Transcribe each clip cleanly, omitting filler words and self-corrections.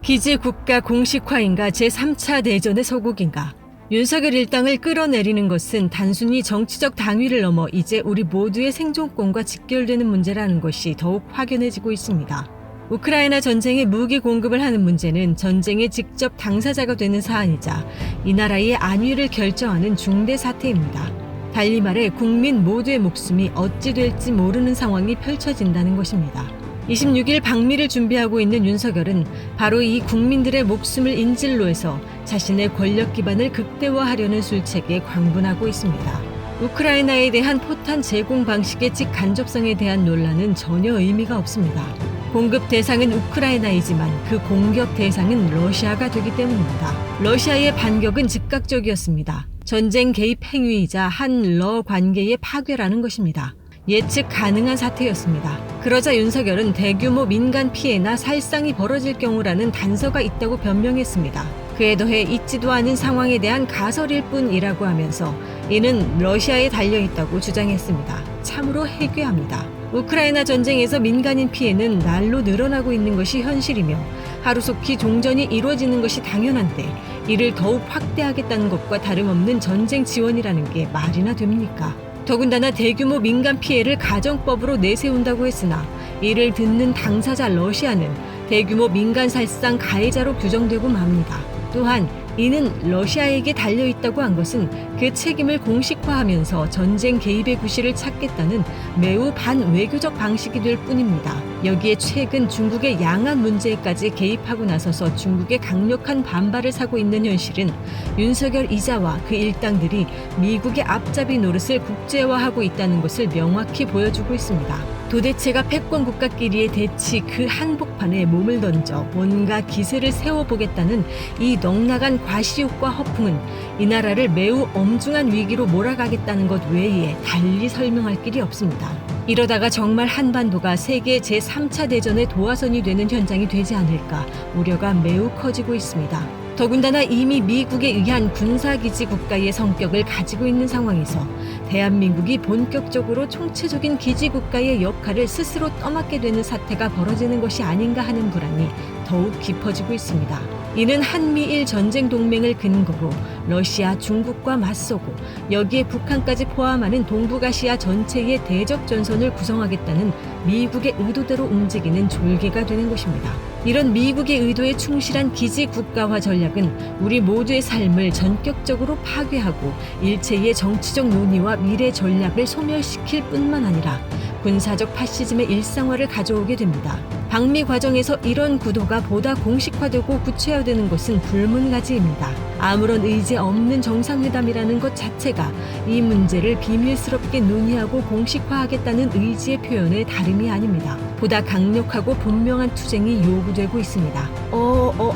기지 국가 공식화인가 제3차 대전의 서곡인가. 윤석열 일당을 끌어내리는 것은 단순히 정치적 당위를 넘어 이제 우리 모두의 생존권과 직결되는 문제라는 것이 더욱 확연해지고 있습니다. 우크라이나 전쟁에 무기 공급을 하는 문제는 전쟁의 직접 당사자가 되는 사안이자 이 나라의 안위를 결정하는 중대 사태입니다. 달리 말해 국민 모두의 목숨이 어찌 될지 모르는 상황이 펼쳐진다는 것입니다. 26일 방미를 준비하고 있는 윤석열은 바로 이 국민들의 목숨을 인질로 해서 자신의 권력 기반을 극대화하려는 술책에 광분하고 있습니다. 우크라이나에 대한 포탄 제공 방식의 직간접성에 대한 논란은 전혀 의미가 없습니다. 공급 대상은 우크라이나이지만 그 공격 대상은 러시아가 되기 때문입니다. 러시아의 반격은 즉각적이었습니다. 전쟁 개입 행위이자 한러 관계의 파괴라는 것입니다. 예측 가능한 사태였습니다. 그러자 윤석열은 대규모 민간 피해나 살상이 벌어질 경우라는 단서가 있다고 변명했습니다. 그에 더해 있지도 않은 상황에 대한 가설일 뿐이라고 하면서 이는 러시아에 달려있다고 주장했습니다. 참으로 해괴합니다. 우크라이나 전쟁에서 민간인 피해는 날로 늘어나고 있는 것이 현실이며 하루속히 종전이 이루어지는 것이 당연한데 이를 더욱 확대하겠다는 것과 다름없는 전쟁 지원이라는 게 말이나 됩니까? 더군다나 대규모 민간 피해를 가정법으로 내세운다고 했으나 이를 듣는 당사자 러시아는 대규모 민간 살상 가해자로 규정되고 맙니다. 또한 이는 러시아에게 달려있다고 한 것은 그 책임을 공식화하면서 전쟁 개입의 구실을 찾겠다는 매우 반외교적 방식이 될 뿐입니다. 여기에 최근 중국의 양안 문제까지 개입하고 나서서 중국의 강력한 반발을 사고 있는 현실은 윤석열 이자와 그 일당들이 미국의 앞잡이 노릇을 국제화하고 있다는 것을 명확히 보여주고 있습니다. 도대체가 패권 국가끼리의 대치 그 한복판에 몸을 던져 뭔가 기세를 세워보겠다는 이 넉나간 과시욕과 허풍은 이 나라를 매우 엄중한 위기로 몰아가겠다는 것 외에 달리 설명할 길이 없습니다. 이러다가 정말 한반도가 세계 제3차 대전의 도화선이 되는 현장이 되지 않을까 우려가 매우 커지고 있습니다. 더군다나 이미 미국에 의한 군사기지 국가의 성격을 가지고 있는 상황에서 대한민국이 본격적으로 총체적인 기지 국가의 역할을 스스로 떠맡게 되는 사태가 벌어지는 것이 아닌가 하는 불안이 더욱 깊어지고 있습니다. 이는 한미일 전쟁 동맹을 근거로 러시아, 중국과 맞서고 여기에 북한까지 포함하는 동북아시아 전체의 대적 전선을 구성하겠다는 미국의 의도대로 움직이는 졸개가 되는 것입니다. 이런 미국의 의도에 충실한 기지 국가화 전략은 우리 모두의 삶을 전격적으로 파괴하고 일체의 정치적 논의와 미래 전략을 소멸시킬 뿐만 아니라 군사적 파시즘의 일상화를 가져오게 됩니다. 방미 과정에서 이런 구도가 보다 공식화되고 구체화되는 것은 불문가지입니다. 아무런 의지 없는 정상회담이라는 것 자체가 이 문제를 비밀스럽게 논의하고 공식화하겠다는 의지의 표현의 다름이 아닙니다. 보다 강력하고 분명한 투쟁이 요구되고 있습니다.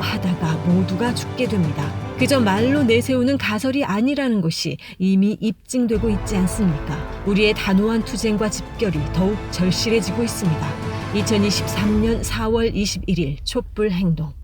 하다가 모두가 죽게 됩니다. 그저 말로 내세우는 가설이 아니라는 것이 이미 입증되고 있지 않습니까? 우리의 단호한 투쟁과 집결이 더욱 절실해지고 있습니다. 2023년 4월 21일 촛불 행동.